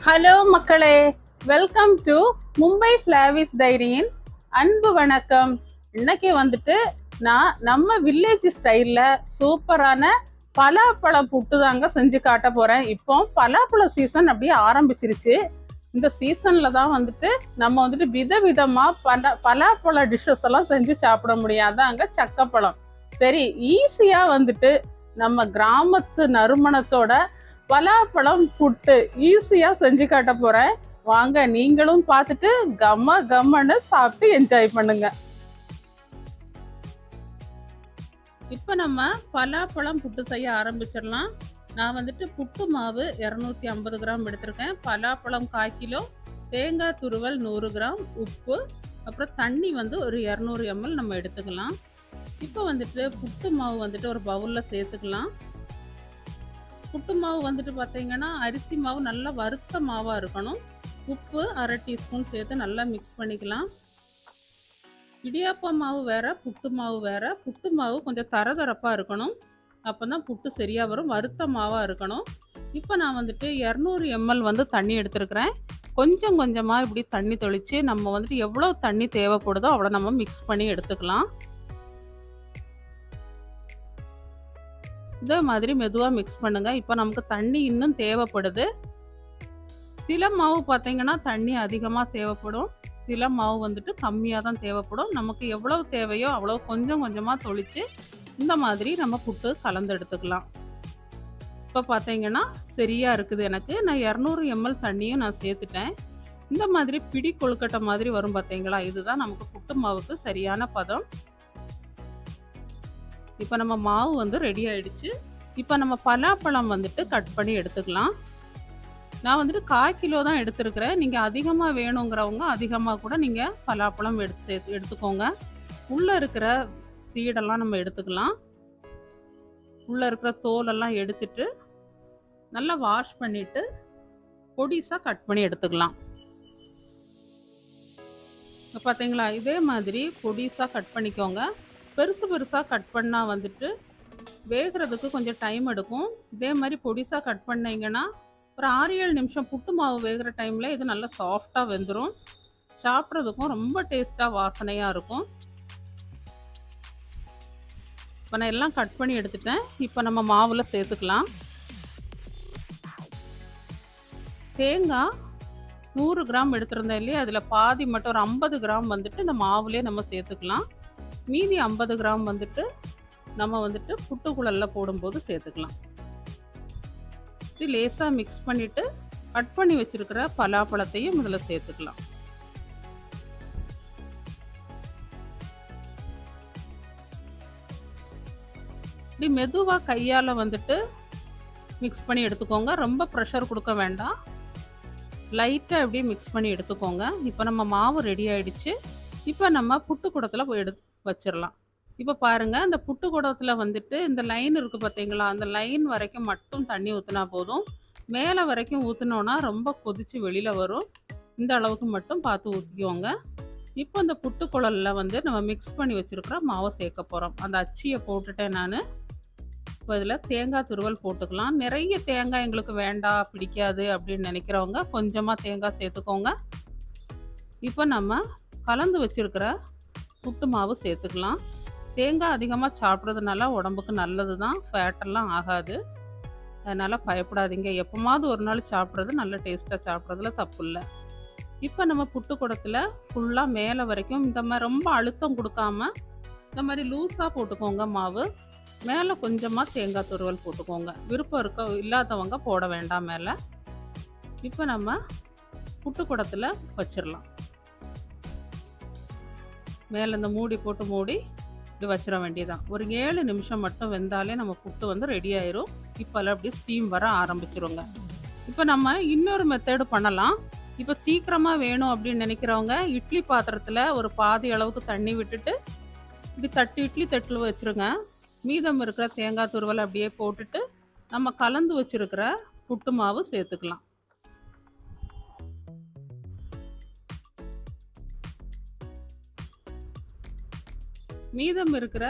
Hello மக்களே, welcome to Mumbai ஃப்ளாவிஸ் டைரியின் அன்பு வணக்கம். இன்னைக்கு வந்துட்டு நான் நம்ம வில்லேஜ் ஸ்டைலில் சூப்பரான பலாப்பழம் புட்டு தாங்க செஞ்சு காட்ட போகிறேன். இப்போ பலாப்பழம் சீசன் அப்படியே ஆரம்பிச்சிருச்சு. இந்த சீசனில் தான் வந்துட்டு நம்ம வந்துட்டு விதவிதமாக பலாப்பழ டிஷ்ஷஸ் எல்லாம் செஞ்சு சாப்பிட முடியாதாங்க. சக்கப்பழம் சரி ஈஸியாக வந்துட்டு நம்ம கிராமத்து நறுமணத்தோட பலாப்பழம் புட்டு ஈஸியா செஞ்சு காட்ட போறேன். வாங்க நீங்களும் பார்த்துட்டு கம்மன்னு சாப்பிட்டு என்ஜாய் பண்ணுங்க. இப்ப நம்ம பலாப்பழம் புட்டு செய்ய ஆரம்பிச்சிடலாம். நான் வந்துட்டு புட்டு மாவு 250 கிராம் எடுத்திருக்கேன். பலாப்பழம் 1/4 கிலோ, தேங்காய் துருவல் 100 கிராம், உப்பு, அப்புறம் தண்ணி வந்து ஒரு 200 ml நம்ம எடுத்துக்கலாம். இப்போ வந்துட்டு புட்டு மாவு வந்துட்டு ஒரு பவுலில் சேர்த்துக்கலாம். புட்டு மாவு வந்துட்டு பார்த்தீங்கன்னா அரிசி மாவு நல்லா வறுத்த மாவாக இருக்கணும். உப்பு 1/2 டீஸ்பூன் சேர்த்து நல்லா மிக்ஸ் பண்ணிக்கலாம். இடியாப்ப மாவு வேறு, புட்டு மாவு வேறு. புட்டு மாவு கொஞ்சம் தரதரப்பாக இருக்கணும், அப்போ தான் புட்டு சரியாக வரும். வறுத்த மாவாக இருக்கணும். இப்போ நான் வந்துட்டு 200 ml வந்து தண்ணி எடுத்துருக்கிறேன். கொஞ்சம் கொஞ்சமாக இப்படி தண்ணி தெளித்து நம்ம வந்துட்டு எவ்வளோ தண்ணி தேவைப்படுதோ அவ்வளோ நம்ம மிக்ஸ் பண்ணி எடுத்துக்கலாம். இதே மாதிரி மெதுவாக மிக்ஸ் பண்ணுங்கள். இப்போ நமக்கு தண்ணி இன்னும் தேவைப்படுது. சில மாவு பார்த்தீங்கன்னா தண்ணி அதிகமாக தேவைப்படும், சில மாவு வந்துட்டு கம்மியாக தான் தேவைப்படும். நமக்கு எவ்வளவு தேவையோ அவ்வளோ கொஞ்சம் கொஞ்சமாக தொளித்து இந்த மாதிரி நம்ம புட்டு கலந்து எடுத்துக்கலாம். இப்போ பார்த்தீங்கன்னா சரியாக இருக்குது. எனக்கு நான் 200 ml தண்ணியும் நான் சேர்த்துட்டேன். இந்த மாதிரி பிடி கொழுக்கட்டை மாதிரி வரும் பார்த்தீங்களா, இதுதான் நமக்கு புட்டு மாவுக்கு சரியான பதம். இப்போ நம்ம மாவு வந்து ரெடி ஆயிடுச்சு. இப்போ நம்ம பலாப்பழம் வந்துட்டு கட் பண்ணி எடுத்துக்கலாம். நான் வந்துட்டு 1/4 கிலோ தான் எடுத்துருக்கிறேன். நீங்கள் அதிகமாக வேணுங்கிறவங்க அதிகமாக கூட நீங்கள் பலாப்பழம் எடுத்துக்கோங்க. உள்ளே இருக்கிற சீடெல்லாம் நம்ம எடுத்துக்கலாம். உள்ளே இருக்கிற தோலெல்லாம் எடுத்துட்டு நல்லா வாஷ் பண்ணிவிட்டு பொடிசாக கட் பண்ணி எடுத்துக்கலாம். இப்போ பார்த்தீங்களா, இதே மாதிரி பொடிசாக கட் பண்ணிக்கோங்க. பெருசு பெருசாக கட் பண்ணால் வந்துட்டு வேகிறதுக்கு கொஞ்சம் டைம் எடுக்கும். இதே மாதிரி பொடிசாக கட் பண்ணிங்கன்னா ஒரு 6-7 நிமிஷம் புட்டு மாவு வேகிற டைமில் இது நல்லா சாஃப்டாக வெந்துடும். சாப்பிட்றதுக்கும் ரொம்ப டேஸ்ட்டாக வாசனையாக இருக்கும். இப்போ நான் எல்லாம் கட் பண்ணி எடுத்துட்டேன். இப்போ நம்ம மாவில் சேர்த்துக்கலாம். தேங்காய் 100 கிராம் எடுத்திருந்தேன் இல்லையா, அதில் பாதி மட்டும் ஒரு 50 கிராம் வந்துட்டு இந்த மாவுலேயே நம்ம சேர்த்துக்கலாம். மீதி 50 கிராம் வந்துட்டு நம்ம வந்துட்டு புட்டுக்குழல்ல போடும்போது சேர்த்துக்கலாம். இது லேசாக மிக்ஸ் பண்ணிவிட்டு கட் பண்ணி வச்சுருக்கிற பலாப்பழத்தையும் இதில் சேர்த்துக்கலாம். இப்படி மெதுவாக கையால் வந்துட்டு மிக்ஸ் பண்ணி எடுத்துக்கோங்க. ரொம்ப ப்ரெஷர் கொடுக்க வேண்டாம், லைட்டாக இப்படி மிக்ஸ் பண்ணி எடுத்துக்கோங்க. இப்போ நம்ம மாவு ரெடி ஆகிடுச்சு. இப்போ நம்ம புட்டு குடத்தில் போய் வச்சிடலாம். இப்போ பாருங்கள், இந்த புட்டு குடத்தில் வந்துட்டு இந்த லைன் இருக்குது பார்த்தீங்களா, அந்த லைன் வரைக்கும் மட்டும் தண்ணி ஊற்றினா போதும். மேலே வரைக்கும் ஊற்றினோன்னா ரொம்ப கொதித்து வெளியில் வரும். இந்த அளவுக்கு மட்டும் பார்த்து ஊற்றிக்கோங்க. இப்போ இந்த புட்டு குழலில் வந்து நம்ம மிக்ஸ் பண்ணி வச்சுருக்கிற மாவை சேர்க்க போகிறோம். அந்த அச்சியை போட்டுட்டேன் நான். இப்போ இதில் தேங்காய் துருவல் போட்டுக்கலாம். நிறைய தேங்காய் எங்களுக்கு வேண்டாம், பிடிக்காது அப்படின்னு நினைக்கிறவங்க கொஞ்சமாக தேங்காய் சேர்த்துக்கோங்க. இப்போ நம்ம கலந்து வச்சுருக்கிற புட்டு மாவு சேர்த்துக்கலாம். தேங்காய் அதிகமாக சாப்பிட்றதுனால உடம்புக்கு நல்லது தான், ஃபேட்டெல்லாம் ஆகாது. அதனால் பயப்படாதீங்க. எப்போமாவது ஒரு நாள் சாப்பிட்றது நல்ல டேஸ்ட்டாக சாப்பிட்றதுல தப்பு இல்லை. இப்போ நம்ம புட்டு குடத்தில் ஃபுல்லாக மேலே வரைக்கும் இந்த மாதிரி ரொம்ப அழுத்தம் கொடுக்காம இந்த மாதிரி லூஸாக போட்டுக்கோங்க மாவு. மேலே கொஞ்சமாக தேங்காய் துருவல் போட்டுக்கோங்க. விருப்பம் இல்லாதவங்க போட வேண்டாம் மேலே. இப்போ நம்ம புட்டு குடத்தில் வச்சிடலாம். மேலே இந்த மூடி போட்டு மூடி இப்படி வச்சிட வேண்டியதான். ஒரு 7 நிமிஷம் மட்டும் வெந்தாலே நம்ம புட்டு வந்து ரெடி ஆயிரும். இப்போல்லாம் அப்படி ஸ்டீம் வர ஆரம்பிச்சிருங்க. இப்போ நம்ம இன்னொரு மெத்தடு பண்ணலாம். இப்போ சீக்கிரமாக வேணும் அப்படின்னு நினைக்கிறவங்க இட்லி பாத்திரத்தில் ஒரு பாதி அளவுக்கு தண்ணி விட்டுட்டு இப்படி இட்லி தட்டில் வச்சுருங்க. மீதம் இருக்கிற தேங்காய் துருவலை அப்படியே போட்டுட்டு நம்ம கலந்து வச்சுருக்கிற புட்டு மாவு சேர்த்துக்கலாம். மீதம் இருக்கிற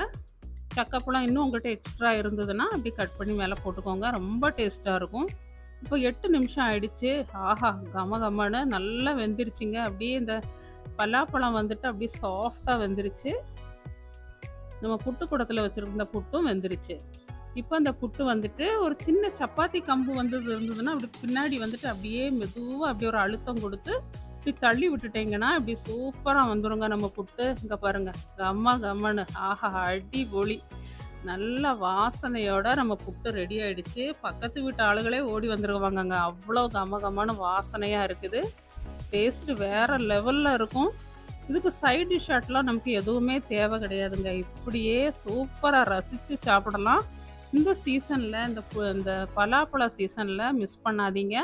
சக்கப்பழம் இன்னும் உங்கள்கிட்ட எக்ஸ்ட்ரா இருந்ததுன்னா அப்படி கட் பண்ணி மேலே போட்டுக்கோங்க. ரொம்ப டேஸ்ட்டாக இருக்கும். இப்போ 8 நிமிஷம் ஆயிடுச்சு. ஆஹா! கம கமன்னு நல்லா வெந்துருச்சுங்க. அப்படியே இந்த பலாப்பழம் வந்துட்டு அப்படியே சாஃப்ட்டா வெந்துருச்சு. நம்ம புட்டு குடத்துல வச்சிருந்த புட்டும் வெந்துருச்சு. இப்ப அந்த புட்டு வந்துட்டு ஒரு சின்ன சப்பாத்தி கம்பு வந்து இருந்ததுன்னா, அப்படி பின்னாடி வந்துட்டு அப்படியே மெதுவா அப்படியே ஒரு அழுத்தம் குடுத்து, இப்படி தள்ளி விட்டுட்டீங்கன்னா, இப்படி சூப்பரா வந்துருங்க நம்ம புட்டு. இங்க பாருங்க. கம்ம கம்மன்னு. ஆஹா! அடிபொலி. நல்ல வாசனையோட நம்ம புட்டு ரெடி ஆயிடுச்சு. பக்கத்து வீட்டு ஆளுகளே ஓடி வந்துருவாங்கங்க. அவ்வளோ கம கமன்னு வாசனையா இருக்குது. டேஸ்ட்டு வேற லெவல்ல இருக்கும். இதுக்கு சைட் டிஷ் ஆட்லாம் நமக்கு எதுவுமே தேவை கிடையாதுங்க. இப்படியே சூப்பரா ரசிச்சு சாப்பிடலாம். இந்த சீசன்ல இந்த பலாப்பழ சீசன்ல மிஸ் பண்ணாதீங்க.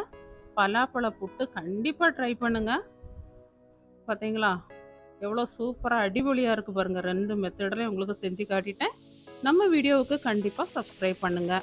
பலாப்பழ புட்டு கண்டிப்பா ட்ரை பண்ணுங்க. பார்த்தீங்களா? எவ்வளோ சூப்பரா அடிபொலியா இருக்கு பாருங்க. 2 மெத்தட்லயும் உங்களுக்கு செஞ்சு காட்டிட்டேன். நம்ம வீடியோவுக்கு கண்டிப்பா சப்ஸ்கிரைப் பண்ணுங்க.